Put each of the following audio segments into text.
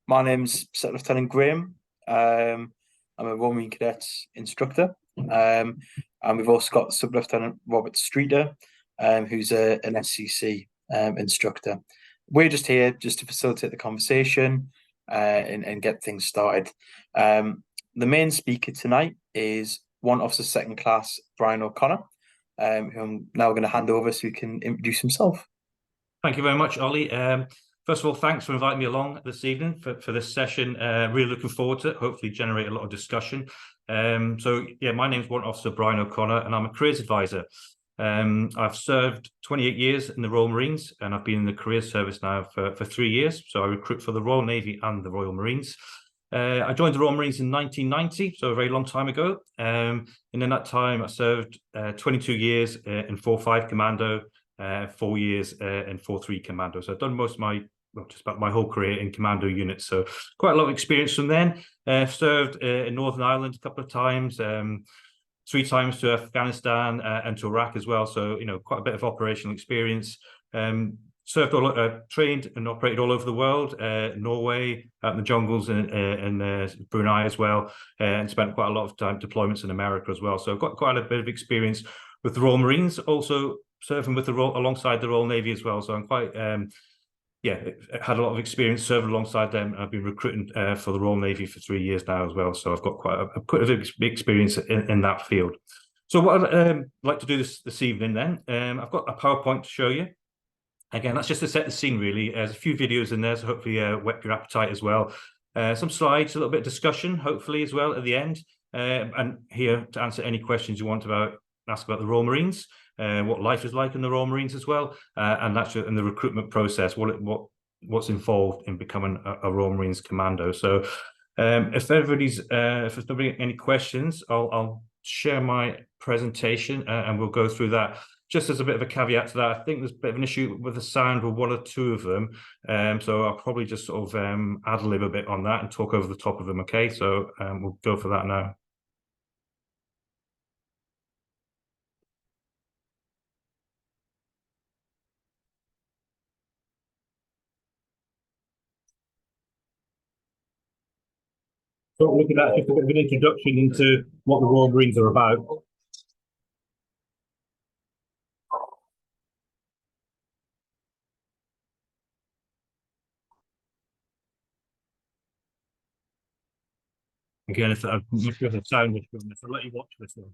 My name's Second Lieutenant Graham. I'm a Royal Marine Cadets instructor. And we've also got Sub Lieutenant Robert Streeter, who's an SCC instructor. We're just here just to facilitate the conversation and get things started. The main speaker tonight is Warrant Officer Second Class Brian O'Connor, who I'm now going to hand over so he can introduce himself. Thank you very much, Ollie. First of all, thanks for inviting me along this evening for this session. Really looking forward to it, hopefully generate a lot of discussion. My name's Warrant Officer Brian O'Connor, and I'm a careers advisor. I've served 28 years in the Royal Marines, and I've been in the careers service now for 3 years. So I recruit for the Royal Navy and the Royal Marines. I joined the Royal Marines in 1990, so a very long time ago. And in that time, I served 22 years in 4-5 Commando, 4 years in 4-3 Commando. So I've done most of just about my whole career in Commando units. So quite a lot of experience from then. Served in Northern Ireland a couple of times, 3 times to Afghanistan and to Iraq as well. So, quite a bit of operational experience. Trained and operated all over the world, Norway, out in the jungles, and Brunei as well, and spent quite a lot of time deployments in America as well. So I've got quite a bit of experience with the Royal Marines, also serving with alongside the Royal Navy as well. So I'm quite, had a lot of experience serving alongside them. I've been recruiting for the Royal Navy for 3 years now as well. So I've got quite a big experience in that field. So what I'd like to do this evening then, I've got a PowerPoint to show you. Again, that's just to set the scene, really. There's a few videos in there, so hopefully whet your appetite as well. Some slides, a little bit of discussion, hopefully, as well at the end. And here to answer any questions you want ask about the Royal Marines, what life is like in the Royal Marines as well, and that's in the recruitment process, what's involved in becoming a Royal Marines Commando. So if there's any questions, I'll share my presentation and we'll go through that. Just as a bit of a caveat to that, I think there's a bit of an issue with the sound with 1 or 2 of them. So I'll probably just sort of ad-lib a bit on that and talk over the top of them, okay? So we'll go for that now. So look at that, just a bit of an introduction into what the Royal Marines are about. Again, if I'm not sure if the sound is good enough, I'll let you watch this one.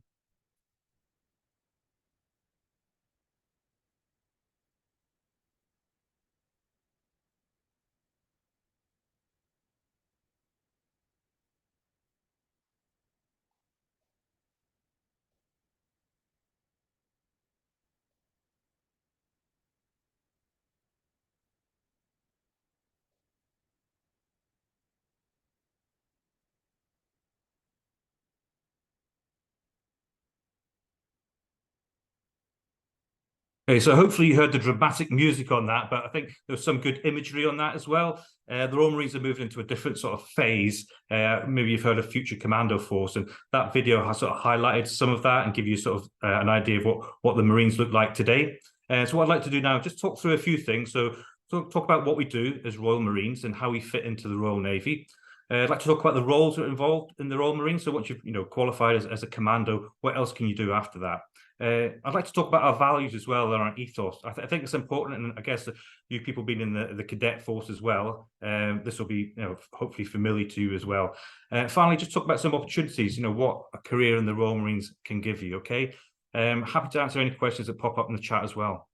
Okay, so hopefully you heard the dramatic music on that, but I think there was some good imagery on that as well. The Royal Marines are moving into a different sort of phase. Maybe you've heard of Future Commando Force, and that video has sort of highlighted some of that and give you sort of an idea of what the Marines look like today. So what I'd like to do now, just talk through a few things. So talk about what we do as Royal Marines and how we fit into the Royal Navy. I'd like to talk about the roles that are involved in the Royal Marines. So once you've qualified as a commando, what else can you do after that? I'd like to talk about our values as well and our ethos. I think it's important, and I guess you people being in the cadet force as well, this will be hopefully familiar to you as well. Finally, just talk about some opportunities, what a career in the Royal Marines can give you, okay? Happy to answer any questions that pop up in the chat as well.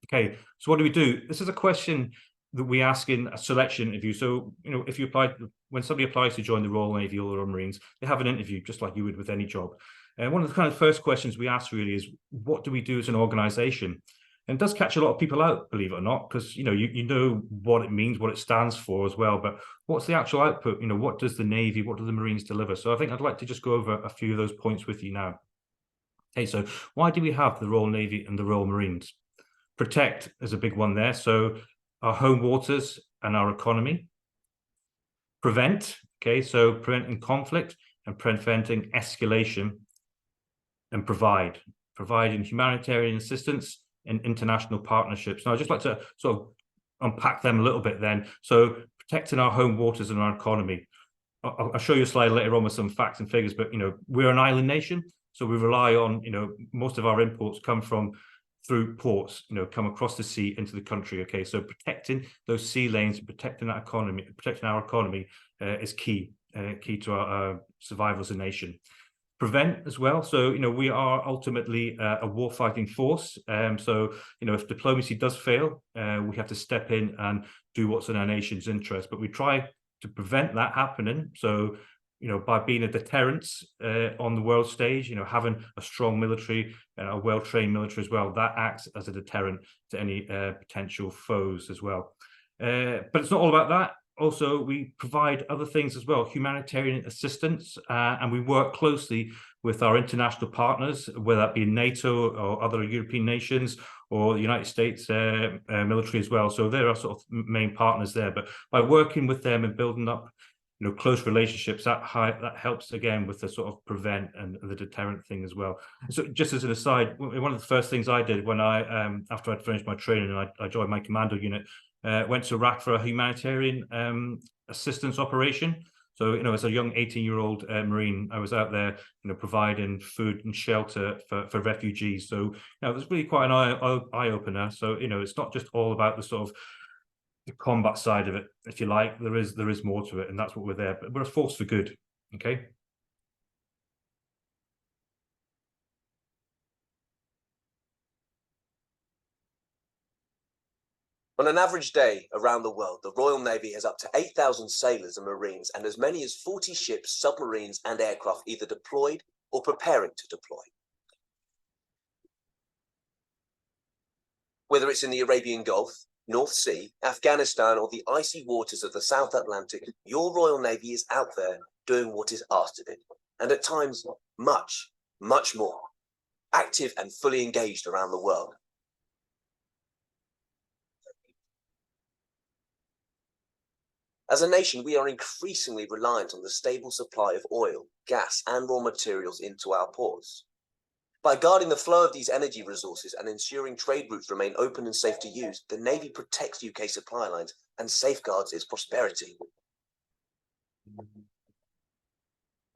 Okay, so what do we do? This is a question that we ask in a selection interview. So, if you when somebody applies to join the Royal Navy or the Royal Marines, they have an interview just like you would with any job. And one of the kind of first questions we ask really is, what do we do as an organization? And it does catch a lot of people out, believe it or not, because, you know what it means, what it stands for as well. But what's the actual output? What does the Navy, what do the Marines deliver? So I think I'd like to just go over a few of those points with you now. Okay, so why do we have the Royal Navy and the Royal Marines? Protect is a big one there. So our home waters and our economy. Prevent, okay, so preventing conflict and preventing escalation. And providing humanitarian assistance and international partnerships. Now, I'd just like to sort of unpack them a little bit then. So protecting our home waters and our economy. I'll show you a slide later on with some facts and figures, but we're an island nation, so we rely on most of our imports come from through ports, come across the sea into the country. Okay, so protecting those sea lanes, protecting that economy, protecting our economy is key to our survival as a nation. Prevent as well. So we are ultimately a war-fighting force. So if diplomacy does fail, we have to step in and do what's in our nation's interest. But we try to prevent that happening. So by being a deterrent on the world stage, having a strong military and a well-trained military as well, that acts as a deterrent to any potential foes as well. But it's not all about that. Also, we provide other things as well, humanitarian assistance, and we work closely with our international partners, whether that be NATO or other European nations or the United States military as well. So they're our sort of main partners there. But by working with them and building up close relationships, that helps again with the sort of prevent and the deterrent thing as well. So just as an aside, one of the first things I did when after I'd finished my training and I joined my commando unit, went to Iraq for a humanitarian assistance operation. So as a young 18-year-old Marine, I was out there providing food and shelter for refugees. So it was really quite an eye-opener. So it's not just all about the sort of the combat side of it, if you like. There is more to it, and that's what we're there. But we're a force for good. Okay. On an average day around the world, the Royal Navy has up to 8,000 sailors and Marines and as many as 40 ships, submarines and aircraft either deployed or preparing to deploy. Whether it's in the Arabian Gulf, North Sea, Afghanistan or the icy waters of the South Atlantic, your Royal Navy is out there doing what is asked of it, and at times much, much more, active and fully engaged around the world. As a nation, we are increasingly reliant on the stable supply of oil, gas, and raw materials into our ports. By guarding the flow of these energy resources and ensuring trade routes remain open and safe to use, the Navy protects UK supply lines and safeguards its prosperity.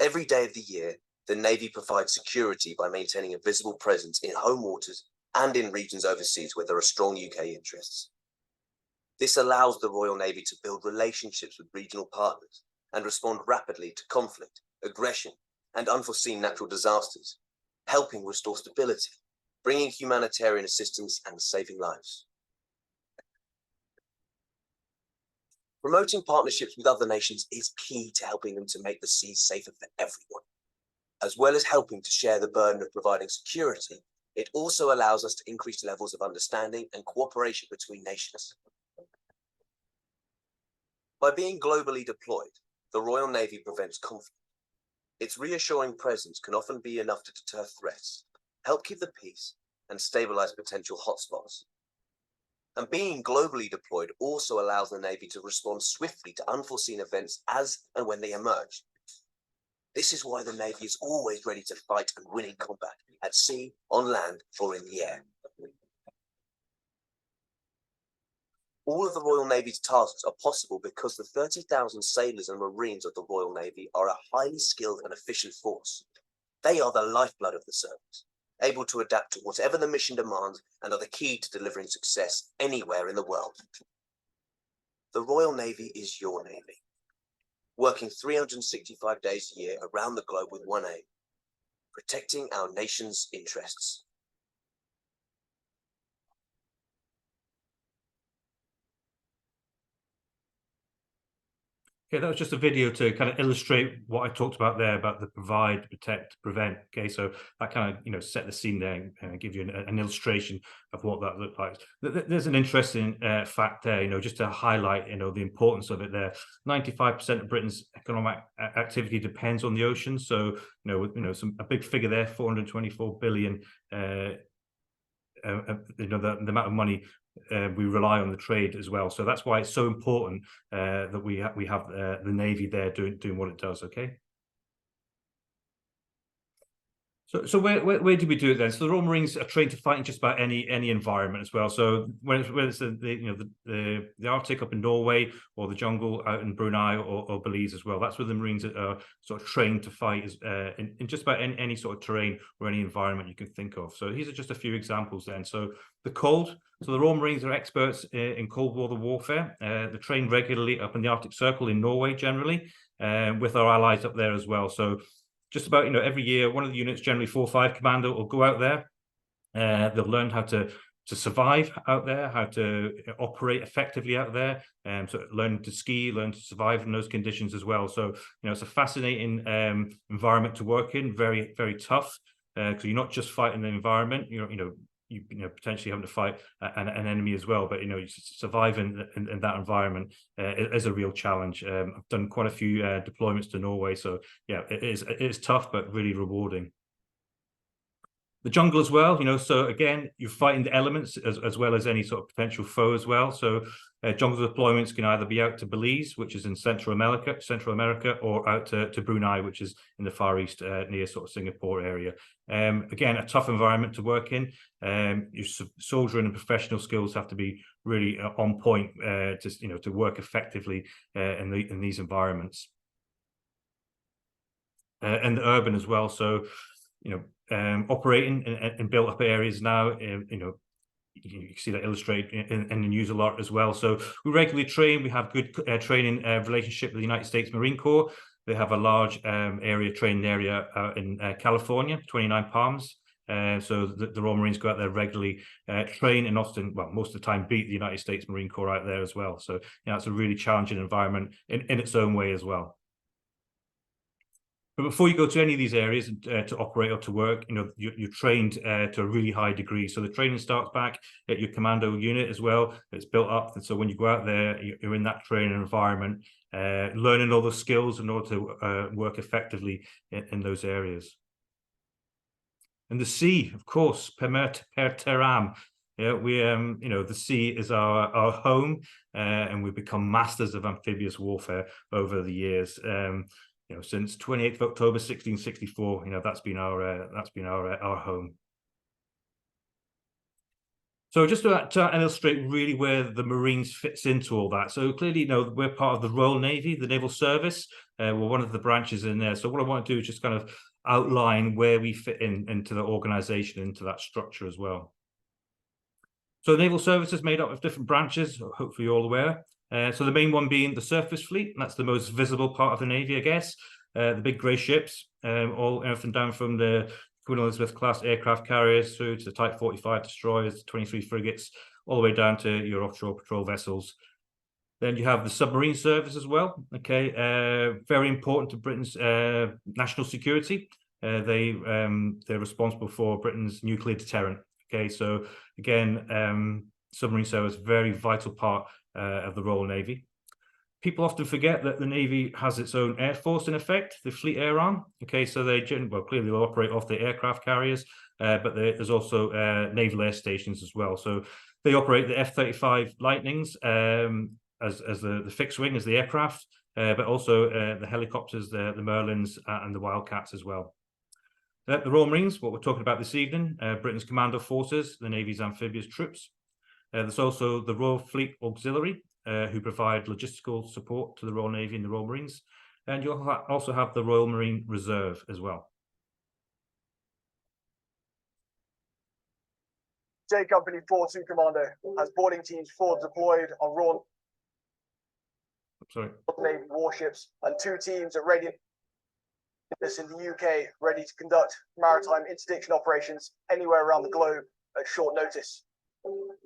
Every day of the year, the Navy provides security by maintaining a visible presence in home waters and in regions overseas where there are strong UK interests. This allows the Royal Navy to build relationships with regional partners and respond rapidly to conflict, aggression, and unforeseen natural disasters, helping restore stability, bringing humanitarian assistance and saving lives. Promoting partnerships with other nations is key to helping them to make the seas safer for everyone. As well as helping to share the burden of providing security, it also allows us to increase levels of understanding and cooperation between nations. By being globally deployed, the Royal Navy prevents conflict. Its reassuring presence can often be enough to deter threats, help keep the peace, and stabilize potential hotspots. And being globally deployed also allows the Navy to respond swiftly to unforeseen events as and when they emerge. This is why the Navy is always ready to fight and win in combat, at sea, on land, or in the air. All of the Royal Navy's tasks are possible because the 30,000 sailors and Marines of the Royal Navy are a highly skilled and efficient force. They are the lifeblood of the service, able to adapt to whatever the mission demands and are the key to delivering success anywhere in the world. The Royal Navy is your Navy, working 365 days a year around the globe with one aim: protecting our nation's interests. Okay, that was just a video to kind of illustrate what I talked about there about the provide, protect, prevent. Okay, so that kind of set the scene there and give you an illustration of what that looked like. There's an interesting fact there, just to highlight the importance of it there. 95% of Britain's economic activity depends on the ocean. So a big figure there, 424 billion. The amount of money we rely on the trade as well. So that's why it's so important that we have the Navy there doing what it does. Okay. So where do we do it then? So the Royal Marines are trained to fight in just about any environment as well. So whether it's the Arctic up in Norway, or the jungle out in Brunei or Belize as well, that's where the Marines are sort of trained to fight in just about any sort of terrain or any environment you can think of. So these are just a few examples then. So the cold. So the Royal Marines are experts in Cold War warfare. They're trained regularly up in the Arctic Circle in Norway generally, with our allies up there as well. So just about, every year, one of the units, generally 4 or 5 commando, will go out there. They'll learn how to survive out there, how to operate effectively out there, so learn to ski, learn to survive in those conditions as well. So, it's a fascinating environment to work in, very, very tough, because you're not just fighting the environment, you potentially having to fight an enemy as well, but surviving in that environment is a real challenge. I've done quite a few deployments to Norway, so yeah, it is tough but really rewarding. The jungle as well, so again, you're fighting the elements as well as any sort of potential foe as well. So jungle deployments can either be out to Belize, which is in Central America, or out to Brunei, which is in the Far East, near sort of Singapore area. Again, a tough environment to work in. Your soldiering and professional skills have to be really on point to work effectively in these environments. And the urban as well. So, operating in built-up areas now, you see that illustrated in the news a lot as well. So we regularly train. We have good training relationship with the United States Marine Corps. They have a large training area in California, 29 Palms. So the Royal Marines go out there regularly, train, and often, well, most of the time, beat the United States Marine Corps out there as well. So it's a really challenging environment in its own way as well. But before you go to any of these areas to operate or to work, you're trained to a really high degree. So the training starts back at your commando unit as well. It's built up, and so when you go out there, you're in that training environment, learning all the skills in order to work effectively in those areas. And the sea, of course, per terram. The sea is our home, and we've become masters of amphibious warfare over the years. Since 28th of October 1664, that's been our home. So just to illustrate really where the Marines fits into all that. So clearly, we're part of the Royal Navy, the Naval Service. We're one of the branches in there. So what I want to do is just kind of outline where we fit into the organization, into that structure as well. So the Naval Service is made up of different branches, hopefully you're all aware. So the main one being the surface fleet, and that's the most visible part of the Navy, I guess. The big grey ships, everything down from the Queen Elizabeth class aircraft carriers through to the Type 45 destroyers, 23 frigates, all the way down to your offshore patrol vessels. Then you have the submarine service as well. Okay, very important to Britain's national security. They're responsible for Britain's nuclear deterrent. Okay, so again, submarine service, very vital part of the Royal Navy. People often forget that the Navy has its own air force in effect, the Fleet Air Arm. Okay, so clearly they'll operate off the aircraft carriers, but there's also naval air stations as well. So they operate the F-35 Lightnings as the fixed wing, as the aircraft, but also the helicopters, the Merlins, and the Wildcats as well. The Royal Marines, what we're talking about this evening, Britain's commando forces, the Navy's amphibious troops. There's also the Royal Fleet Auxiliary, who provide logistical support to the Royal Navy and the Royal Marines. And you'll also have the Royal Marine Reserve as well. J Company 4-2 Commando has boarding teams forward deployed on Royal Navy warships, and 2 teams are ready in the UK, ready to conduct maritime interdiction operations anywhere around the globe at short notice.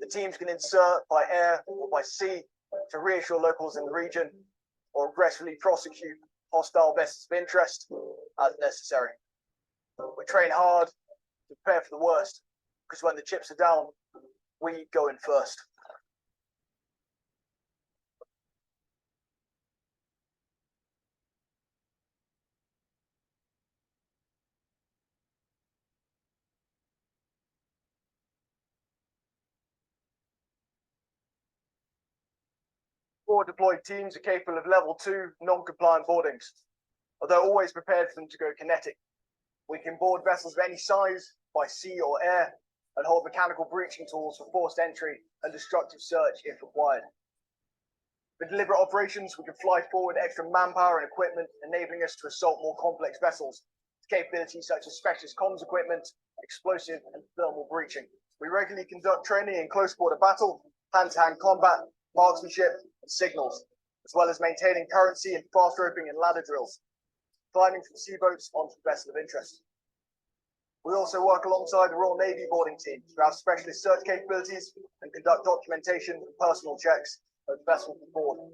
The teams can insert by air or by sea to reassure locals in the region, or aggressively prosecute hostile vessels of interest as necessary. We train hard to prepare for the worst, because when the chips are down, we go in first. Forward deployed teams are capable of level 2 non-compliant boardings, although always prepared for them to go kinetic. We can board vessels of any size by sea or air and hold mechanical breaching tools for forced entry and destructive search if required. For deliberate operations, we can fly forward extra manpower and equipment, enabling us to assault more complex vessels. Capabilities such as specialist comms equipment, explosive and thermal breaching. We regularly conduct training in close border battle, hand-to-hand combat, marksmanship, and signals, as well as maintaining currency and fast roping and ladder drills, climbing from sea boats onto vessels of interest. We also work alongside the Royal Navy boarding team to have specialist search capabilities and conduct documentation and personal checks of vessels aboard.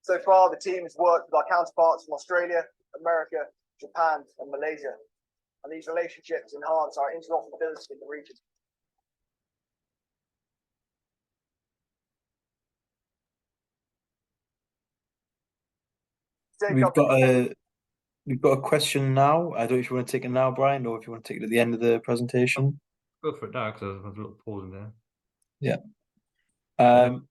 So far, the team has worked with our counterparts from Australia, America, Japan, and Malaysia, and these relationships enhance our interoperability in the region. We've got a question now. I don't know if you want to take it now, Brian, or if you want to take it at the end of the presentation. Go for it now, because there's a little pause in there. Yeah.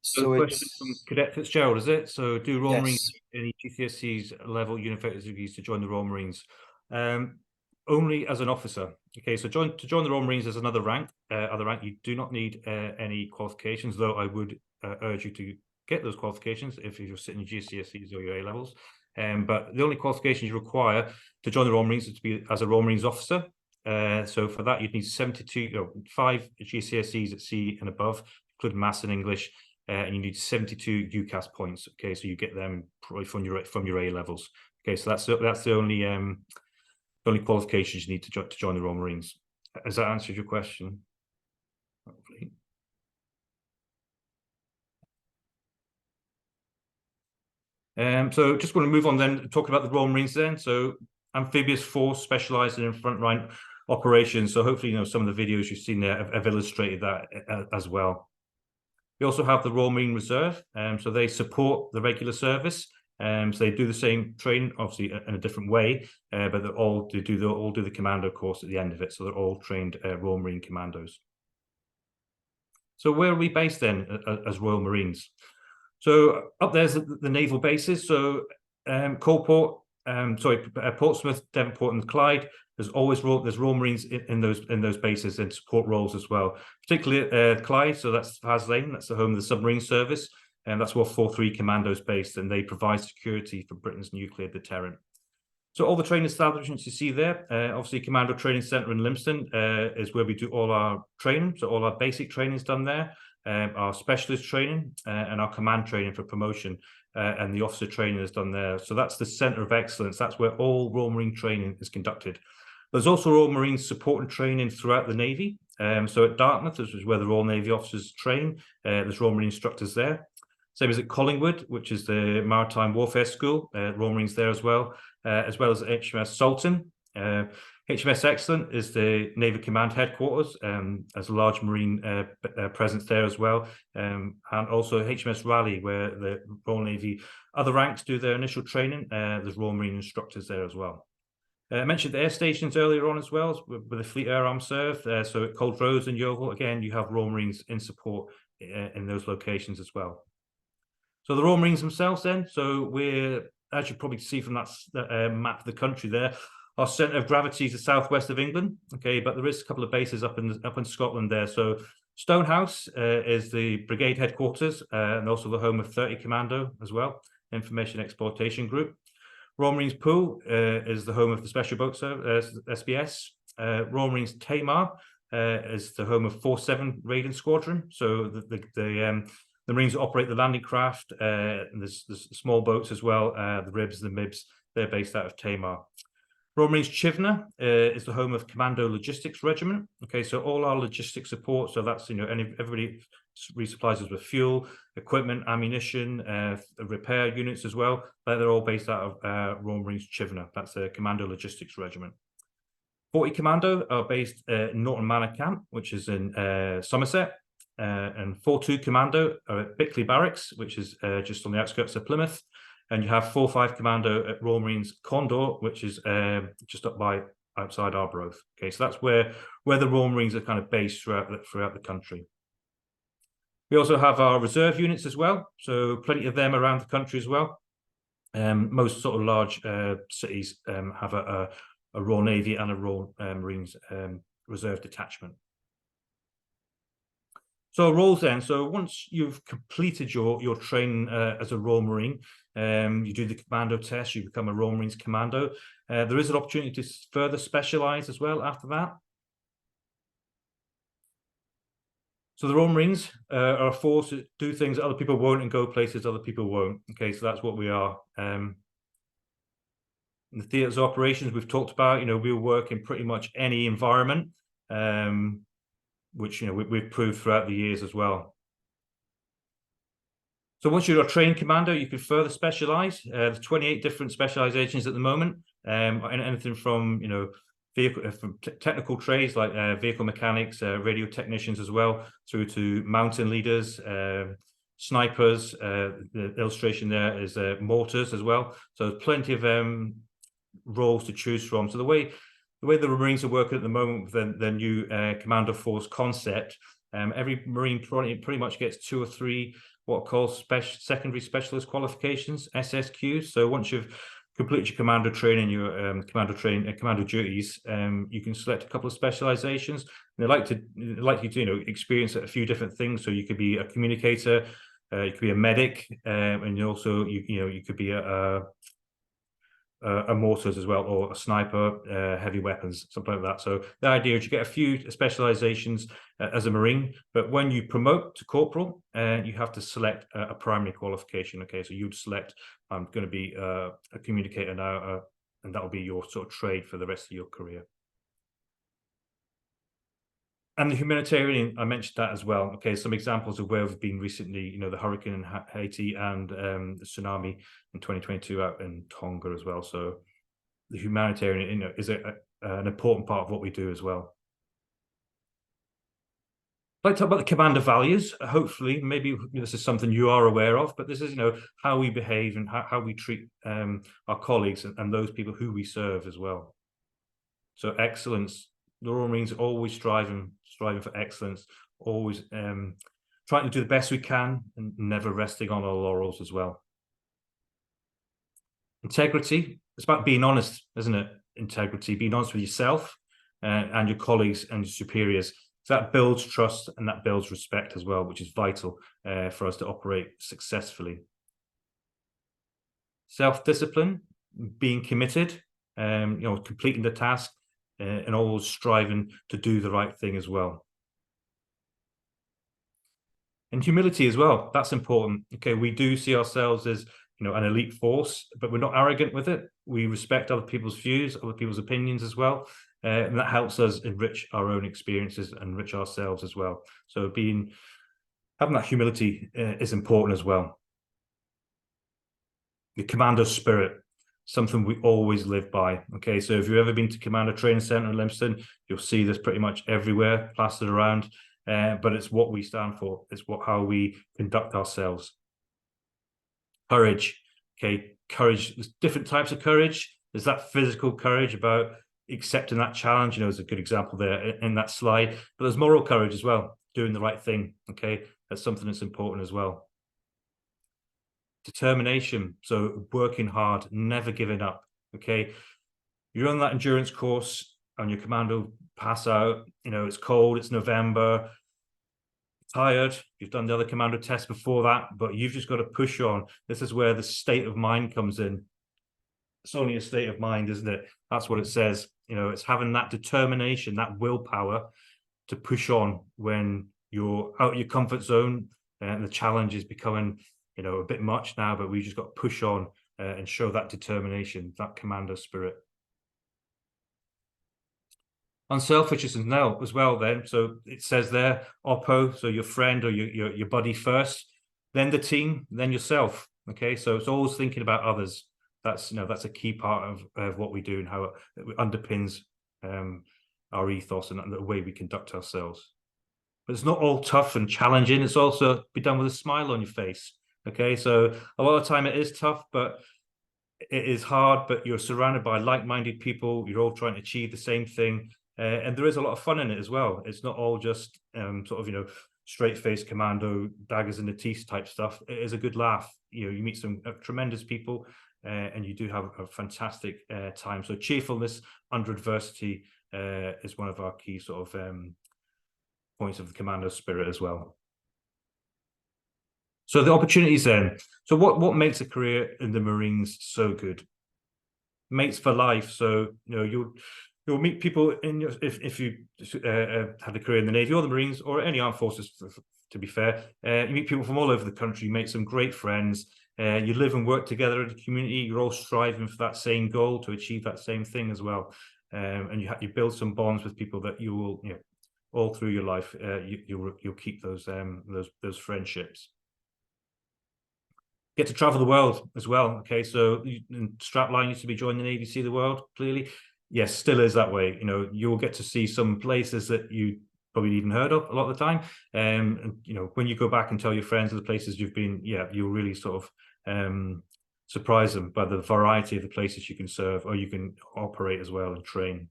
So the question is from Cadet Fitzgerald, is it? So do Royal Marines any GCSEs level unified degrees to join the Royal Marines? Only as an officer. Okay, so to join the Royal Marines as another rank, you do not need any qualifications, though I would urge you to get those qualifications if you're sitting in GCSEs or your A levels. But the only qualifications you require to join the Royal Marines is to be as a Royal Marines officer. So for that, you'd need 5 GCSEs at C and above, including Maths and English, and you need 72 UCAS points. Okay, so you get them probably from your A levels. Okay, so that's the only qualifications you need to join the Royal Marines. Has that answered your question? Hopefully. So just want to move on then, talk about the Royal Marines then. So amphibious force specializing in front line operations. So hopefully, some of the videos you've seen there have illustrated that as well. We also have the Royal Marine Reserve. So they support the regular service. So they do the same training, obviously in a different way, but they all do the commando course at the end of it. So they're all trained Royal Marine commandos. So where are we based then as Royal Marines? So up there's the naval bases. So Portsmouth, Devonport, and Clyde. There's Royal Marines in those bases and support roles as well. Particularly Clyde. So that's Faslane. That's the home of the submarine service. And that's where 4-3 Commando's based, and they provide security for Britain's nuclear deterrent. So all the training establishments you see there, obviously Commando Training Centre in Lympstone is where we do all our training. So all our basic training is done there, our specialist training and our command training for promotion, and the officer training is done there. So that's the centre of excellence. That's where all Royal Marine training is conducted. There's also Royal Marine support and training throughout the Navy. So at Dartmouth, this is where the Royal Navy officers train. There's Royal Marine instructors there. Same as at Collingwood, which is the Maritime Warfare School, Royal Marines there as well as HMS Sultan. HMS Excellent is the Naval Command Headquarters, as a large Marine presence there as well. And also HMS Raleigh, where the Royal Navy other ranks do their initial training. There's Royal Marine instructors there as well. I mentioned the air stations earlier on as well, with the Fleet Air Arm Serve. So at Culdrose and Yeovil, again, you have Royal Marines in support in those locations as well. So the Royal Marines themselves then, so we're, as you probably see from that map of the country there, our centre of gravity is the southwest of England, okay, but there is a couple of bases up in Scotland there. So Stonehouse is the brigade headquarters and also the home of 30 Commando as well, Information Exploitation Group. Royal Marines Poole is the home of the Special Boat Service, SBS. Royal Marines Tamar is the home of 47 Raiding Squadron. So the Marines operate the landing craft, and there's small boats as well, the Ribs, the Mibs, they're based out of Tamar. Royal Marines Chivenor is the home of Commando Logistics Regiment. Okay, so all our logistics support, so that's, everybody resupplies us with fuel, equipment, ammunition, repair units as well. They're all based out of Royal Marines Chivenor. That's a Commando Logistics Regiment. 40 Commando are based in Norton Manor Camp, which is in Somerset. And 4-2 Commando are at Bickley Barracks, which is just on the outskirts of Plymouth. And you have 4-5 Commando at Royal Marines Condor, which is just outside Arbroath. Okay, so that's where the Royal Marines are kind of based throughout the country. We also have our reserve units as well, so plenty of them around the country as well. Most sort of large cities have a Royal Navy and a Royal Marines Reserve detachment. So roles then. So once you've completed your training as a Royal Marine, you do the commando test, you become a Royal Marines commando. There is an opportunity to further specialize as well after that. So the Royal Marines are a force that do things that other people won't and go places other people won't. Okay, so that's what we are. In the theatres of operations we've talked about, we'll work in pretty much any environment, which we've proved throughout the years as well. So once you're a trained commando, you can further specialize. There's 28 different specializations at the moment, and anything from vehicle from technical trades like vehicle mechanics, radio technicians as well, through to mountain leaders, snipers. The illustration there is mortars as well. So there's plenty of roles to choose from. So the way the Marines are working at the moment with the new Commando Force concept, every Marine pretty much gets 2 or 3 what are called secondary specialist qualifications, SSQs. So once you've completed your commando training, your commando duties, you can select a couple of specializations. They like you to experience a few different things. So you could be a communicator, you could be a medic, and also you could be a mortars as well, or a sniper, heavy weapons, something like that. So the idea is you get a few specializations as a Marine, but when you promote to corporal, you have to select a primary qualification. Okay, so you'd select, I'm going to be a communicator now, and that'll be your sort of trade for the rest of your career. And the humanitarian, I mentioned that as well. Okay, some examples of where we've been recently, the hurricane in Haiti and the tsunami in 2022 out in Tonga as well. So the humanitarian, is an important part of what we do as well. I'd like to talk about the commander values. Hopefully, maybe this is something you are aware of, but this is, how we behave and how we treat our colleagues and those people who we serve as well. So excellence. The Royal Marines are always striving for excellence, always trying to do the best we can and never resting on our laurels as well. Integrity, it's about being honest, isn't it? Integrity, being honest with yourself and your colleagues and your superiors. So that builds trust and that builds respect as well, which is vital for us to operate successfully. Self-discipline, being committed, completing the task, and always striving to do the right thing as well. And humility as well, that's important. Okay, we do see ourselves as an elite force, but we're not arrogant with it. We respect other people's views, other people's opinions as well, and that helps us enrich our own experiences, enrich ourselves as well. So having that humility is important as well. The commando spirit, something we always live by. Okay, so if you've ever been to Commando Training Centre in Lympstone, you'll see this pretty much everywhere, plastered around. But it's what we stand for. It's how we conduct ourselves. Courage. Okay, courage. There's different types of courage. There's that physical courage about accepting that challenge. There's a good example there in that slide. But there's moral courage as well, doing the right thing. Okay, that's something that's important as well. Determination, so working hard, never giving up. Okay, you're on that endurance course on your commando pass out, it's cold, it's November, tired, you've done the other commando test before that, but you've just got to push on. This is where the state of mind comes in. It's only a state of mind, isn't it? That's what it says. It's having that determination, that willpower to push on when you're out of your comfort zone and the challenge is becoming a bit much now, but we just got to push on and show that determination, that commando spirit. Unselfishness now as well then. So it says there, Oppo, so your friend or your buddy first, then the team, then yourself. Okay, so it's always thinking about others. That's that's a key part of what we do and how it underpins our ethos and the way we conduct ourselves. But it's not all tough and challenging. It's also be done with a smile on your face. Okay, so a lot of the time it is tough, but it is hard, but you're surrounded by like-minded people. You're all trying to achieve the same thing. And there is a lot of fun in it as well. It's not all just straight-faced commando, daggers in the teeth type stuff. It is a good laugh. You meet some tremendous people and you do have a fantastic time. So cheerfulness under adversity is one of our key sort of points of the commando spirit as well. So the opportunities then. So what makes a career in the Marines so good? Mates for life. So you'll meet people in your, if you have a career in the Navy or the Marines or any armed forces, to be fair, you meet people from all over the country, make some great friends. You live and work together in a community. You're all striving for that same goal to achieve that same thing as well. And you build some bonds with people that you will, all through your life, you'll keep those friendships. Get to travel the world as well. Okay, so strapline used to be join the Navy, see the world. Clearly, yes, still is that way. You'll get to see some places that you probably even heard of a lot of the time. And when you go back and tell your friends of the places you've been, you'll really sort of surprise them by the variety of the places you can serve or you can operate as well and train.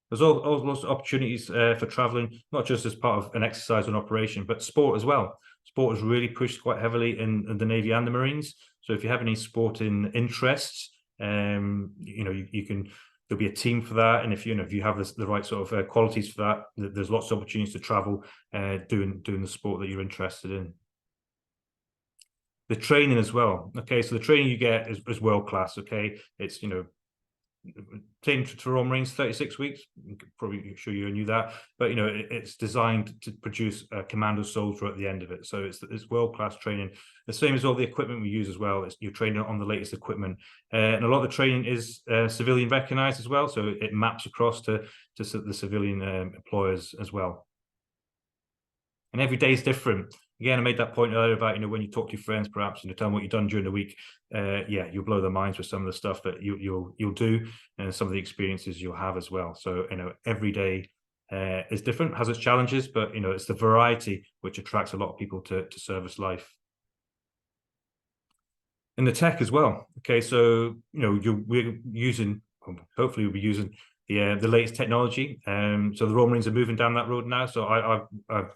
There's all lots of opportunities for traveling, not just as part of an exercise and operation, but sport as well. Sport is really pushed quite heavily in the Navy and the Marines. So if you have any sporting interests, you can. There'll be a team for that, and if you have the right sort of qualities for that, there's lots of opportunities to travel, doing the sport that you're interested in. The training as well. Okay, so the training you get is world class. Okay, it's training for Royal Marines 36 weeks. Probably sure you knew that, but it's designed to produce a commando soldier at the end of it. So it's world-class training, the same as all the equipment we use as well. You're training on the latest equipment, and a lot of the training is civilian recognized as well, so it maps across to the civilian employers as well. And every day is different. Again, I made that point earlier about when you talk to your friends, perhaps tell them what you've done during the week. You'll blow their minds with some of the stuff that you'll do and some of the experiences you'll have as well. So every day is different, has its challenges, but it's the variety which attracts a lot of people to service life. In the tech as well. Okay, so we're using, hopefully we'll be using the latest technology. So the Royal Marines are moving down that road now. So I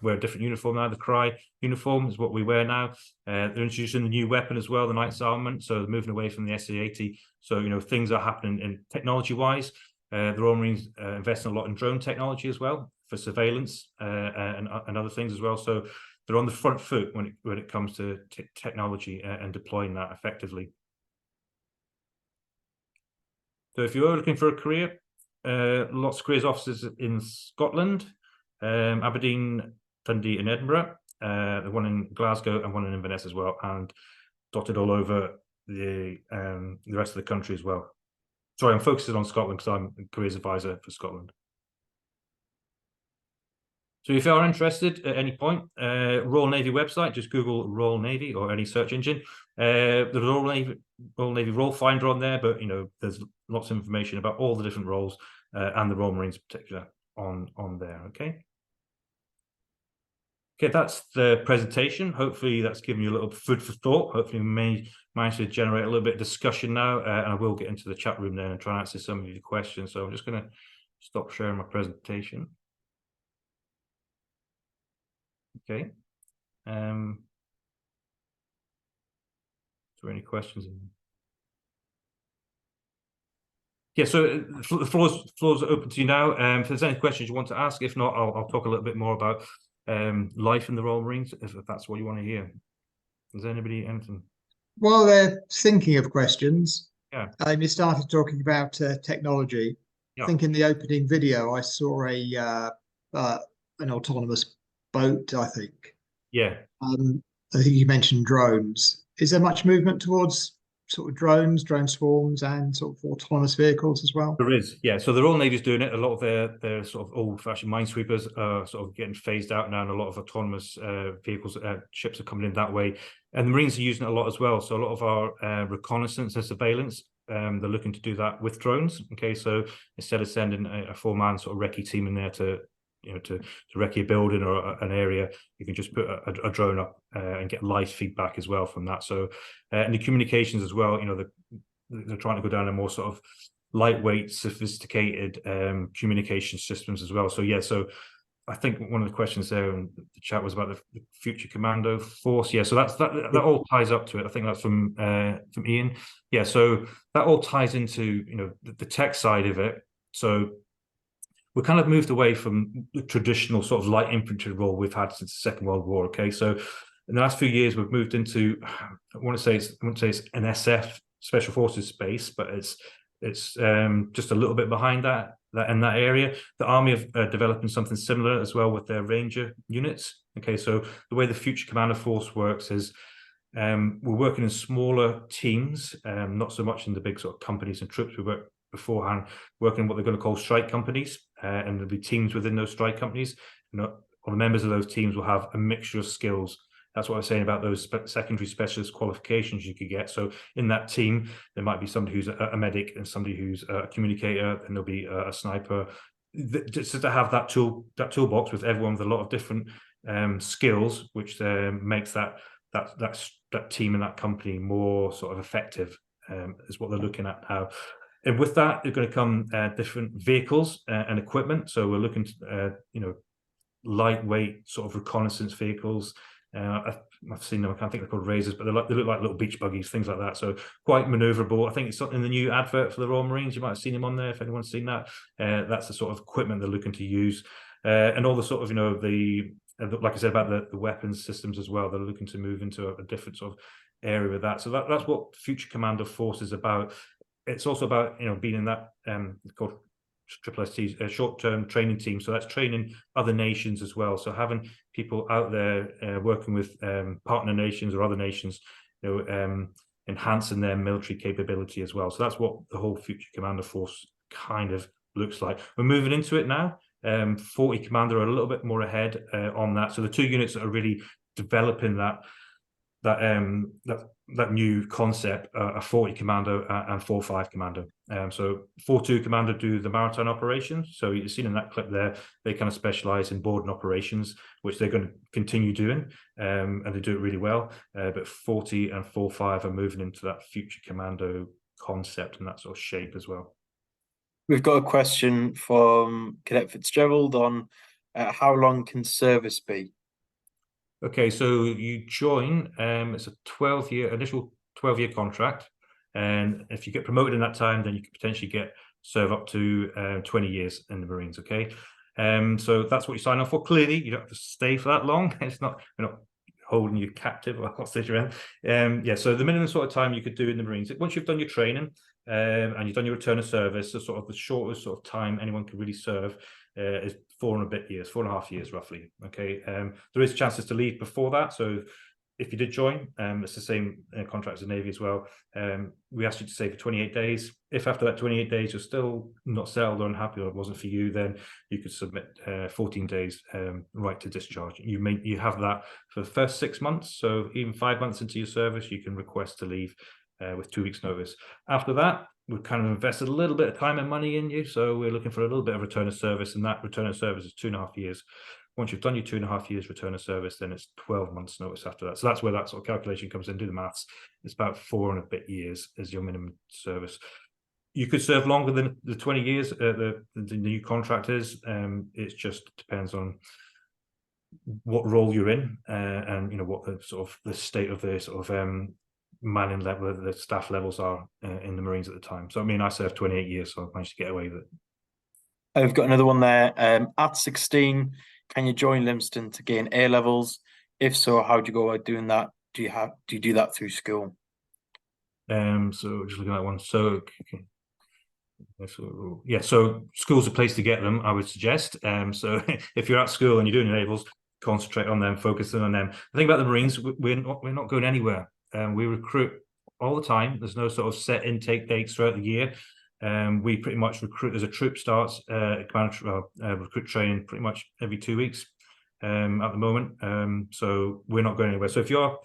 wear a different uniform now. The CRY uniform is what we wear now. They're introducing the new weapon as well, the Knight's Armament. So they're moving away from the SA-80. So things are happening in technology-wise. The Royal Marines investing a lot in drone technology as well for surveillance and other things as well. So they're on the front foot when it comes to technology and deploying that effectively. So if you're looking for a career, lots of careers offices in Scotland, Aberdeen, Dundee and Edinburgh, the one in Glasgow and one in Inverness as well, and dotted all over the rest of the country as well. Sorry, I'm focusing on Scotland because I'm a careers advisor for Scotland. So if you are interested at any point, Royal Navy website, just Google Royal Navy or any search engine. The Royal Navy role finder on there, but there's lots of information about all the different roles and the Royal Marines in particular on there. Okay, that's the presentation. Hopefully that's given you a little food for thought. Hopefully we may manage to generate a little bit of discussion now, and I will get into the chat room there and try and answer some of your questions. So I'm just going to stop sharing my presentation. Okay. Is there any questions? Yeah, so the floor's open to you now. If there's any questions you want to ask, if not, I'll talk a little bit more about life in the Royal Marines, if that's what you want to hear. Is anybody anything? While they're thinking of questions, yeah, you started talking about technology. Yeah. I think in the opening video I saw an autonomous boat, I think. Yeah. I think you mentioned drones. Is there much movement towards sort of drones, drone swarms, and sort of autonomous vehicles as well? There is, yeah. So the Royal Navy's doing it. A lot of their sort of old-fashioned minesweepers are sort of getting phased out now, and a lot of autonomous vehicles, ships are coming in that way. And the Marines are using it a lot as well. So a lot of our reconnaissance and surveillance, they're looking to do that with drones. Okay, so instead of sending a four-man sort of recce team in there to recce a building or an area, you can just put a drone up and get live feedback as well from that. So and the communications as well, they're trying to go down a more sort of lightweight, sophisticated communication systems as well. So yeah, so I think one of the questions there in the chat was about the Future Commando Force. Yeah, so that all ties up to it. I think that's from Ian. Yeah, so that all ties into the tech side of it. So we kind of moved away from the traditional sort of light infantry role we've had since the Second World War. Okay, so in the last few years we've moved into, I wouldn't say it's an SF Special Forces space, but it's just a little bit behind that in that area. The Army are developing something similar as well with their Ranger units. Okay, so the way the Future Commander Force works is we're working in smaller teams, not so much in the big sort of companies and troops. We work beforehand working what they're going to call strike companies, and there'll be teams within those strike companies. All the members of those teams will have a mixture of skills. That's what I was saying about those secondary specialist qualifications you could get. So in that team, there might be somebody who's a medic and somebody who's a communicator, and there'll be a sniper. Just to have that toolbox with everyone with a lot of different skills, which makes that team and that company more sort of effective, is what they're looking at now. And with that, they're going to come different vehicles and equipment. So we're looking to, lightweight sort of reconnaissance vehicles. I've seen them. I can't think they're called Razors, but they look like little beach buggies, things like that. So quite maneuverable. I think it's in the new advert for the Royal Marines. You might have seen them on there if anyone's seen that. That's the sort of equipment they're looking to use, and all the sort of like I said about the weapons systems as well. They're looking to move into a different sort of area with that. So that's what Future Commander Force is about. It's also about being in that called SSST, a short-term training team. So that's training other nations as well. So having people out there working with partner nations or other nations, enhancing their military capability as well. So that's what the whole Future Commander Force kind of looks like. We're moving into it now. 40 Commander are a little bit more ahead on that. So the two units that are really developing that new concept are 40 Commando and 45 Commando. So 42 Commando do the maritime operations. So you've seen in that clip there, they kind of specialize in boarding operations, which they're going to continue doing, and they do it really well. But 40 and 45 are moving into that Future Commando concept and that sort of shape as well. We've got a question from Cadet Fitzgerald on how long can service be? Okay, so you join, it's a 12-year, initial 12-year contract. And if you get promoted in that time, then you could potentially serve up to 20 years in the Marines, okay? So that's what you sign off for. Clearly, you don't have to stay for that long. We're not holding you captive or hostage around. Yeah, so the minimum sort of time you could do in the Marines, once you've done your training and you've done your return of service, so sort of the shortest sort of time anyone can really serve is 4.5 years roughly. Okay, there is chances to leave before that. So if you did join, it's the same contract as the Navy as well. We asked you to stay for 28 days. If after that 28 days you're still not settled or unhappy or it wasn't for you, then you could submit 14 days right to discharge. You have that for the first 6 months. So even 5 months into your service, you can request to leave with 2 weeks' notice. After that, we've kind of invested a little bit of time and money in you, so we're looking for a little bit of return of service, and that return of service is 2.5 years. Once you've done your 2.5 years return of service, then it's 12 months notice after that. So that's where that sort of calculation comes in. Do the maths. It's about 4 and a bit years as your minimum service. You could serve longer than the 20 years the new contract is. It just depends on what role you're in and what the sort of the state of the sort of manning level, the staff levels are in the Marines at the time. So I mean, I served 28 years, so I managed to get away with it. I've got another one there. At 16, can you join Lympstone to gain A levels? If so, how do you go about doing that? Do you do that through school? So just looking at that one. So yeah, so school's a place to get them, I would suggest. So if you're at school and you're doing your A-levels, concentrate on them, focus on them. The thing about the Marines, we're not going anywhere. We recruit all the time. There's no sort of set intake dates throughout the year. We pretty much recruit as a troop starts recruit training pretty much every 2 weeks at the moment. So we're not going anywhere. So if you're,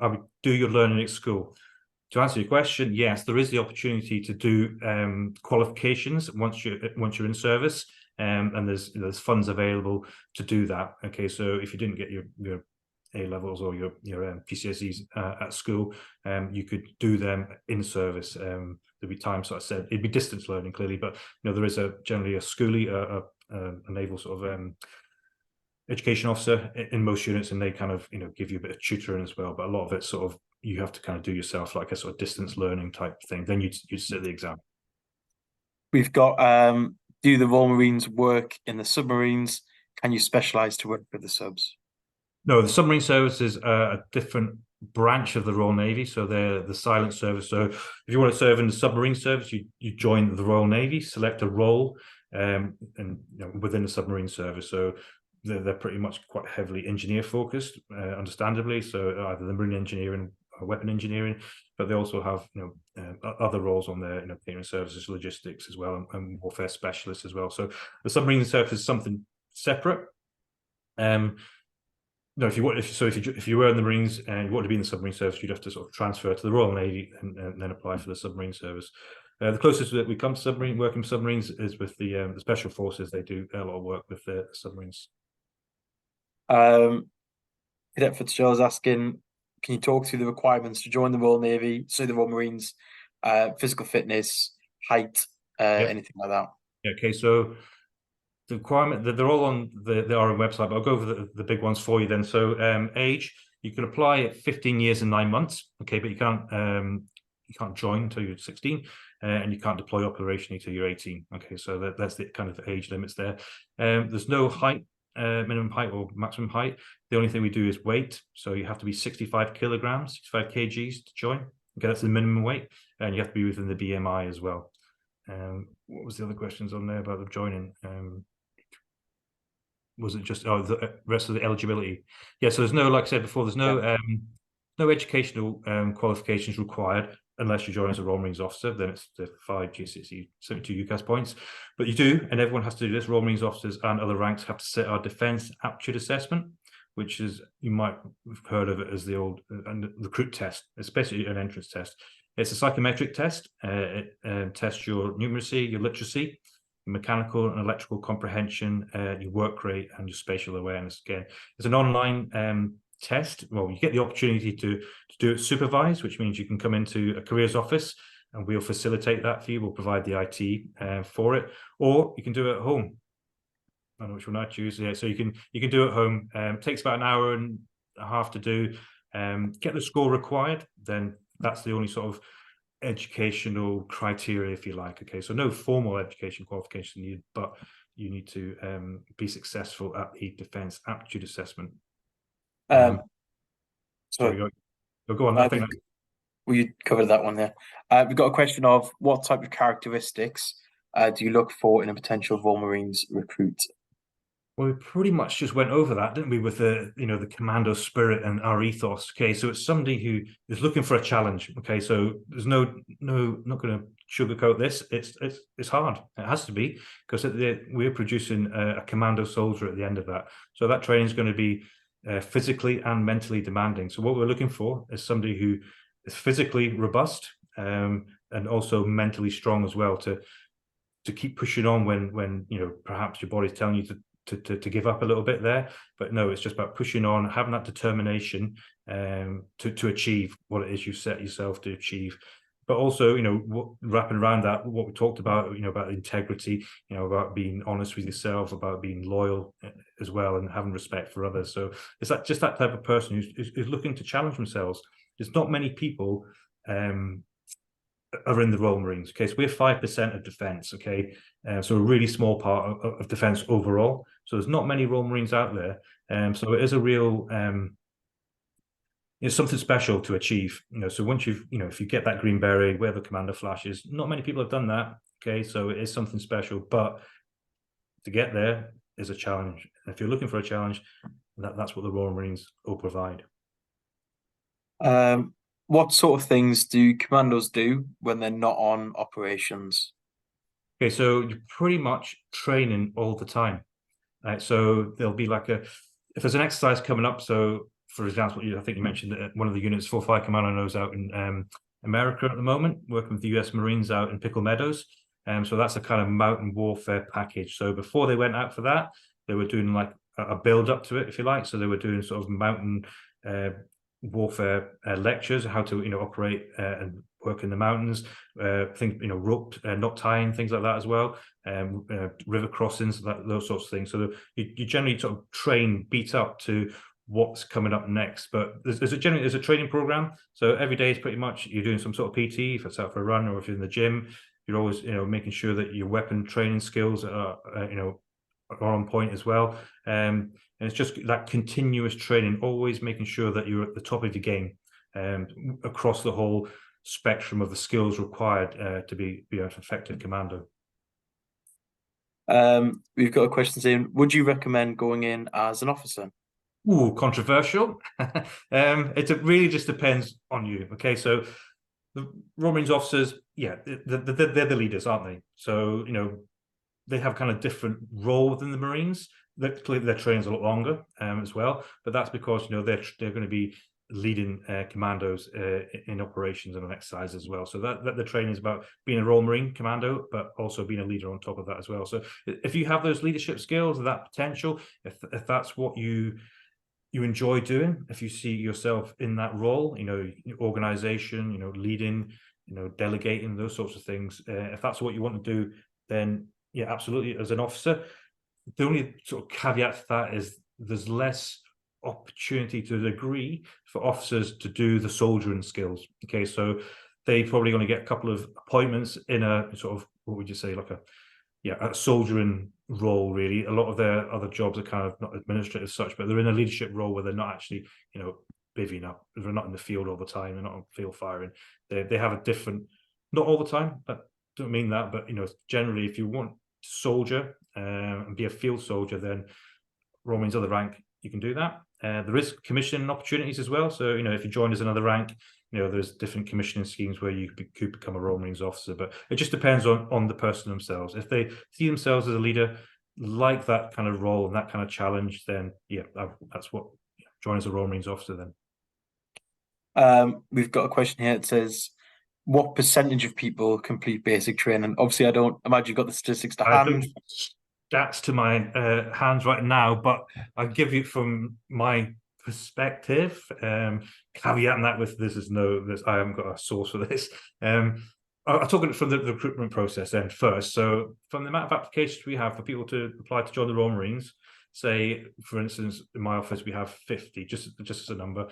I would do your learning at school. To answer your question, yes, there is the opportunity to do qualifications once you're in service, and there's funds available to do that. Okay, so if you didn't get your A levels or your PCSEs at school, you could do them in service. There'd be times, so I said, it'd be distance learning clearly, but there is generally a schoolie, a naval sort of education officer in most units, and they kind of give you a bit of tutoring as well. But a lot of it sort of you have to kind of do yourself, like a sort of distance learning type thing. Then you sit the exam. We've got do the Royal Marines work in the submarines? Can you specialize to work with the subs? No, the submarine service is a different branch of the Royal Navy, so they're the silent service. So if you want to serve in the submarine service, you join the Royal Navy, select a role, and within the submarine service. So they're pretty much quite heavily engineer focused, understandably. So either the marine engineering or weapon engineering, but they also have other roles on there, catering services, logistics as well, and warfare specialists as well. So the submarine service is something separate. No, if you were in the Marines and you want to be in the submarine service, you'd have to sort of transfer to the Royal Navy and then apply for the submarine service. The closest that we come to working submarines is with the special forces. They do a lot of work with the submarines. Cadet Fitzgerald's asking, can you talk through the requirements to join the Royal Navy, so the Royal Marines, physical fitness, height, anything like that? Okay, so the requirement that they're all on the RM website, but I'll go over the big ones for you then. So age, you can apply at 15 years and 9 months, okay, but you can't join until you're 16, and you can't deploy operationally until you're 18. Okay, so that's the kind of age limits there. There's no height, minimum height or maximum height. The only thing we do is weight, so you have to be 65 kilograms, 65 kgs to join. Okay, that's the minimum weight, and you have to be within the BMI as well. What was the other questions on there about the joining? Was it just the rest of the eligibility? Yeah, so there's no, like I said before, there's no no educational qualifications required unless you join as a Royal Marines officer. Then it's the 5 GCSE 72 UCAS points. But you do, and everyone has to do this. Royal Marines officers and other ranks have to sit our defence aptitude assessment, which is, you might have heard of it as the old recruit test. It's basically an entrance test. It's a psychometric test. It tests your numeracy, your literacy, mechanical and electrical comprehension, your work rate, and your spatial awareness. Again, it's an online test. Well, you get the opportunity to do it supervised, which means you can come into a careers office and we'll facilitate that for you. We'll provide the IT for it, or you can do it at home. I don't know which one I choose. Yeah, so you can do it at home. It takes about an hour and a half to do. Get the score required, then that's the only sort of educational criteria, if you like. Okay, so no formal education qualification needed, but you need to be successful at the defence aptitude assessment. Sorry, go on. I think we covered that one there. We've got a question of what type of characteristics do you look for in a potential Royal Marines recruit? Well, we pretty much just went over that, didn't we, with the the commando spirit and our ethos. Okay, so it's somebody who is looking for a challenge. Okay, so there's not going to sugarcoat this. It's hard. It has to be, because we're producing a commando soldier at the end of that. So that training is going to be physically and mentally demanding. So what we're looking for is somebody who is physically robust and also mentally strong as well, to keep pushing on when perhaps your body's telling you to give up a little bit there. But no, it's just about pushing on, having that determination to achieve what it is you set yourself to achieve. But also, wrapping around that, what we talked about, about integrity, about being honest with yourself, about being loyal as well, and having respect for others. So it's just that type of person who's looking to challenge themselves. There's not many people are in the Royal Marines. Okay, so we're 5% of defence. Okay, so a really small part of defence overall. So there's not many Royal Marines out there. So it is a real it's something special to achieve. So once you've if you get that green beret, wear the commander flashes, not many people have done that. Okay, so it is something special, but to get there is a challenge. And if you're looking for a challenge, that's what the Royal Marines will provide. What sort of things do commandos do when they're not on operations? Okay, so you're pretty much training all the time. Right? So there'll be if there's an exercise coming up. So for example, I think you mentioned that one of the units, 4-5 Commando knows out in America at the moment, working with the US Marines out in Pickle Meadows. So that's a kind of mountain warfare package. So before they went out for that, they were doing like a build up to it, if you like. So they were doing sort of mountain warfare lectures, how to operate and work in the mountains, things, rope, knot tying, things like that as well, river crossings, those sorts of things. So you generally sort of train, beat up to what's coming up next. But there's a training program. So every day is pretty much you're doing some sort of PT, if it's out for a run or if you're in the gym. You're always, making sure that your weapon training skills are on point as well. And it's just that continuous training, always making sure that you're at the top of your game across the whole spectrum of the skills required to be an effective commando. We've got a question saying, would you recommend going in as an officer? Ooh, controversial. It really just depends on you. Okay, so the Royal Marines officers, yeah, they're the leaders, aren't they? So they have kind of different role within the Marines. Their training's a lot longer as well, but that's because they're going to be leading commandos in operations and on exercise as well. So that the training is about being a Royal Marine commando, but also being a leader on top of that as well. So if you have those leadership skills, that potential, if that's what you enjoy doing, if you see yourself in that role, organization, leading, delegating, those sorts of things, if that's what you want to do, then yeah, absolutely, as an officer. The only sort of caveat to that is there's less opportunity to a degree for officers to do the soldiering skills. Okay, so they probably going to get a couple of appointments in a sort of, what would you say, like a soldiering role, really. A lot of their other jobs are kind of not administrative as such, but they're in a leadership role where they're not actually, bivvying up. They're not in the field all the time. They're not on field firing. They have a different, not all the time, but don't mean that, but generally, if you want to soldier and be a field soldier, then Royal Marines other rank, you can do that. There is commissioning opportunities as well. So if you join as another rank, there's different commissioning schemes where you could become a Royal Marines officer, but it just depends on the person themselves. If they see themselves as a leader, like that kind of role and that kind of challenge, then yeah, that's what join as a Royal Marines officer then. We've got a question here. It says, what percentage of people complete basic training? Obviously, I don't imagine you've got the statistics to hand. Stats to my hands right now, but I'll give you from my perspective, caveating that with I haven't got a source for this. I'll talk it from the recruitment process then first. So from the amount of applications we have for people to apply to join the Royal Marines, say for instance in my office we have 50, just as a number.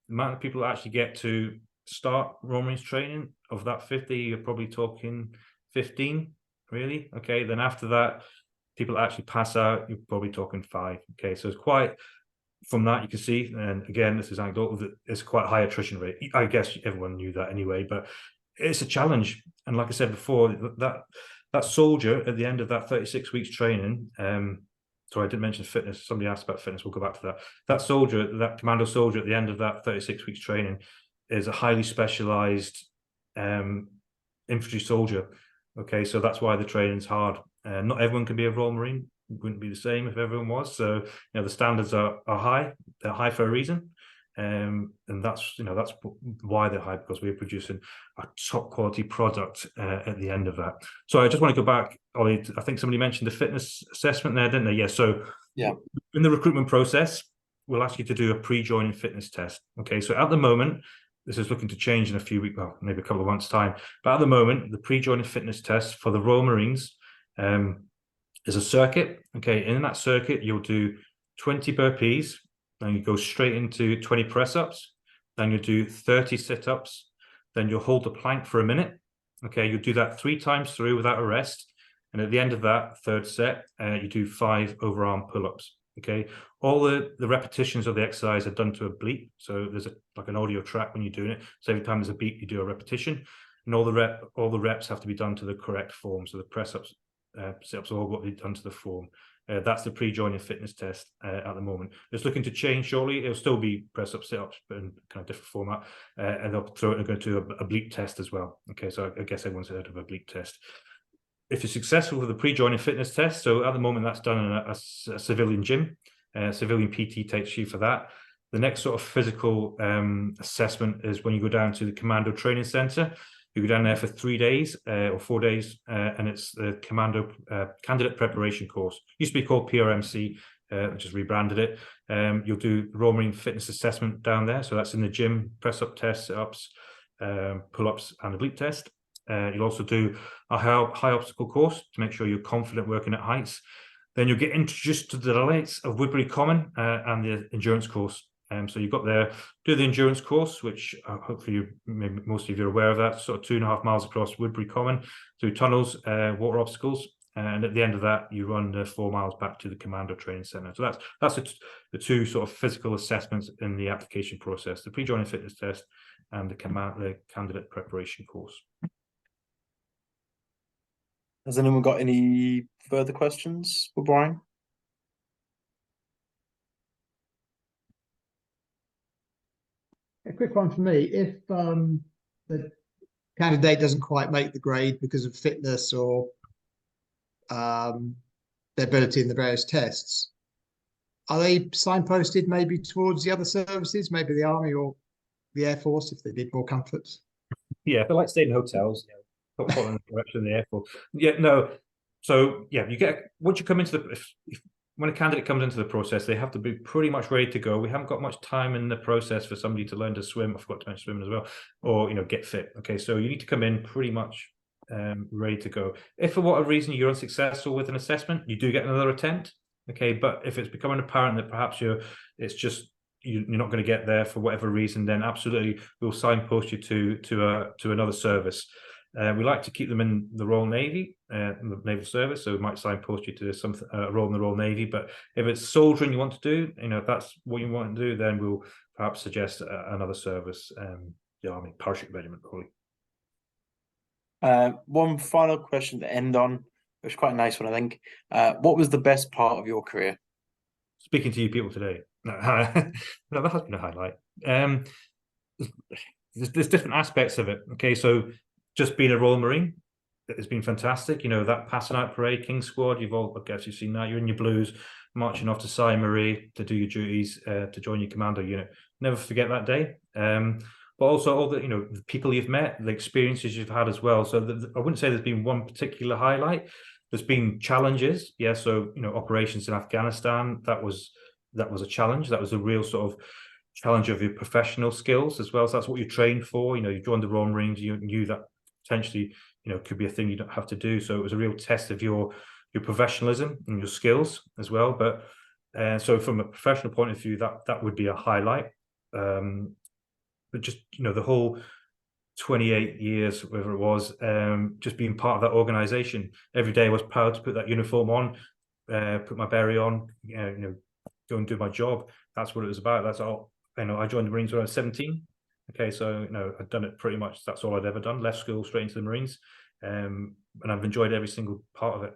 The amount of people that actually get to start Royal Marines training, of that 50, you're probably talking 15, really. Okay, then after that, people that actually pass out, you're probably talking 5. Okay, so it's quite, from that you can see, and again, this is anecdotal, that it's quite a high attrition rate. I guess everyone knew that anyway, but it's a challenge. And like I said before, that soldier at the end of that 36 weeks training, sorry, I didn't mention fitness. Somebody asked about fitness. We'll go back to that. That soldier, that commando soldier at the end of that 36 weeks training is a highly specialized infantry soldier. Okay, so that's why the training's hard. Not everyone can be a Royal Marine. It wouldn't be the same if everyone was. So the standards are high. They're high for a reason, and that's that's why they're high, because we're producing a top quality product at the end of that. So I just want to go back, Ollie. I think somebody mentioned the fitness assessment there, didn't they? Yeah. So yeah, in the recruitment process, we'll ask you to do a pre-joining fitness test. Okay. So at the moment, this is looking to change in a few weeks, well, maybe a couple of months' time. But at the moment, the pre-joining fitness test for the Royal Marines is a circuit. Okay, in that circuit, you'll do 20 burpees, then you go straight into 20 press-ups, then you do 30 sit-ups, then you'll hold the plank for a minute. Okay, you'll do that 3 times through without a rest. And at the end of that third set, you do 5 overarm pull-ups. Okay, all the repetitions of the exercise are done to a bleep. So there's like an audio track when you're doing it. So every time there's a beep, you do a repetition, and all the reps have to be done to the correct form. So the press-ups, sit-ups, all got to be done to the form. That's the pre-joining fitness test at the moment. It's looking to change shortly. It'll still be press-ups, sit-ups, but in kind of different format. And they'll go to a bleep test as well. Okay, so I guess everyone's heard of a bleep test. If you're successful with the pre-joining fitness test, so at the moment that's done in a civilian gym, civilian PT takes you for that. The next sort of physical assessment is when you go down to the Commando Training Center. You go down there for 3 days or 4 days, and it's the Commando Candidate Preparation Course. Used to be called PRMC, which has rebranded it. You'll do Royal Marine Fitness Assessment down there. So that's in the gym, press-up tests, sit-ups, pull-ups and a bleep test. You'll also do a high obstacle course to make sure you're confident working at heights. Then you'll get introduced to the delights of Woodbury Common and the endurance course. So you've got there, do the endurance course, which hopefully maybe most of you are aware of that, sort of 2.5 miles across Woodbury Common through tunnels, water obstacles. And at the end of that, you run the 4 miles back to the Commando Training Centre. So that's the two sort of physical assessments in the application process: the pre-joining fitness test and the candidate preparation course. Has anyone got any further questions for Brian? A quick one for me. If the candidate doesn't quite make the grade because of fitness or their ability in the various tests, are they signposted maybe towards the other services, maybe the Army or the Air Force, if they need more comforts? Yeah, if they like staying in hotels, following the direction of the airport. Yeah, no. So yeah, you get, once you come into the, when a candidate comes into the process, they have to be pretty much ready to go. We haven't got much time in the process for somebody to learn to swim. I forgot to mention swimming as well, or get fit. Okay, so you need to come in pretty much ready to go. If for whatever reason you're unsuccessful with an assessment, you do get another attempt. Okay, but if it's becoming apparent that perhaps you're not going to get there for whatever reason, then absolutely we'll signpost you to another service. We like to keep them in the Royal Navy, the Naval Service, so we might signpost you to something a role in the Royal Navy. But if it's soldiering you want to do, if that's what you want to do, then we'll perhaps suggest another service, the Army Parachute Regiment, probably. One final question to end on, which is quite a nice one, I think. What was the best part of your career? Speaking to you people today. No, no, that has been a highlight. There's different aspects of it. Okay, so just being a Royal Marine, it's been fantastic. That passing out parade, King Squad, I guess you've seen that. You're in your blues, marching off to Sainte Marie to do your duties, to join your commando unit. Never forget that day. But also all the the people you've met, the experiences you've had as well. So I wouldn't say there's been one particular highlight. There's been challenges, yeah. So operations in Afghanistan, that was a challenge. That was a real sort of challenge of your professional skills as well. So that's what you trained for. You joined the Royal Marines. You knew that potentially could be a thing you don't have to do. So it was a real test of your professionalism and your skills as well. But so from a professional point of view, that would be a highlight. But just the whole 28 years, whatever it was, just being part of that organization. Every day I was proud to put that uniform on, put my beret on, go and do my job. That's what it was about. That's all. I joined the Marines when I was 17. Okay, so I'd done it pretty much. That's all I'd ever done. Left school, straight into the Marines, and I've enjoyed every single part of it.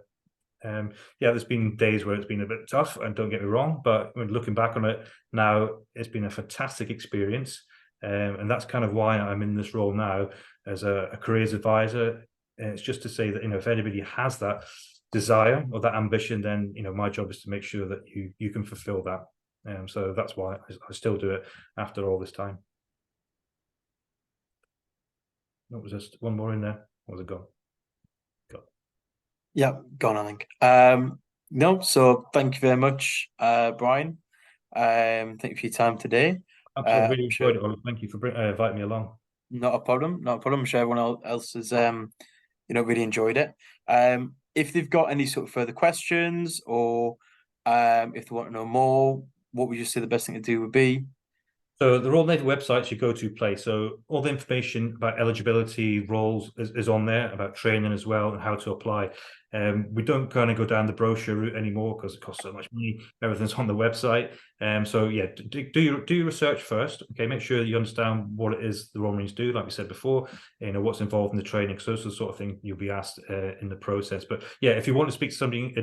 Yeah, there's been days where it's been a bit tough, and don't get me wrong, but looking back on it now, it's been a fantastic experience. And that's kind of why I'm in this role now as a careers advisor. It's just to say that if anybody has that desire or that ambition, then my job is to make sure that you can fulfill that. So that's why I still do it after all this time. What was just one more in there? Or was it gone? Yeah, gone, I think. No, so thank you very much, Brian. Thank you for your time today. Absolutely, really enjoyed it. Thank you for inviting me along. Not a problem. Not a problem. I'm sure everyone else has, really enjoyed it. If they've got any sort of further questions, or if they want to know more, what would you say the best thing to do would be? So the Royal Navy website you go to place. So all the information about eligibility, roles is on there, about training as well, and how to apply. We don't kind of go down the brochure route anymore because it costs so much money. Everything's on the website. So yeah, do your research first. Okay, make sure that you understand what it is the Royal Marines do. Like we said before, what's involved in the training. So those are the sort of thing you'll be asked in the process. But yeah, if you want to speak to somebody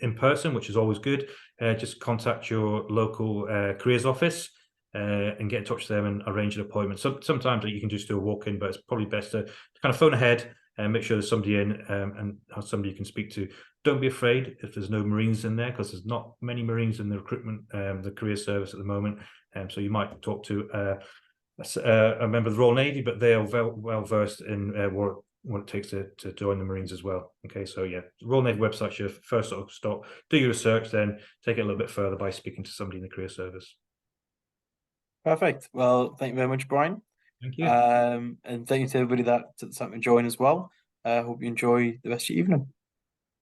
in person, which is always good, just contact your local careers office. And get in touch with them and arrange an appointment. So sometimes you can just do a walk-in, but it's probably best to kind of phone ahead and make sure there's somebody in and have somebody you can speak to. Don't be afraid if there's no Marines in there, because there's not many Marines in the recruitment, the career service at the moment. So you might talk to a member of the Royal Navy, but they are well versed in what it takes to join the Marines as well. Okay, so yeah, the Royal Navy website's your first sort of stop. Do your research, then take it a little bit further by speaking to somebody in the career service. Perfect. Well, thank you very much, Brian. Thank you. And thank you to everybody that's happened to join as well. Hope you enjoy the rest of your evening.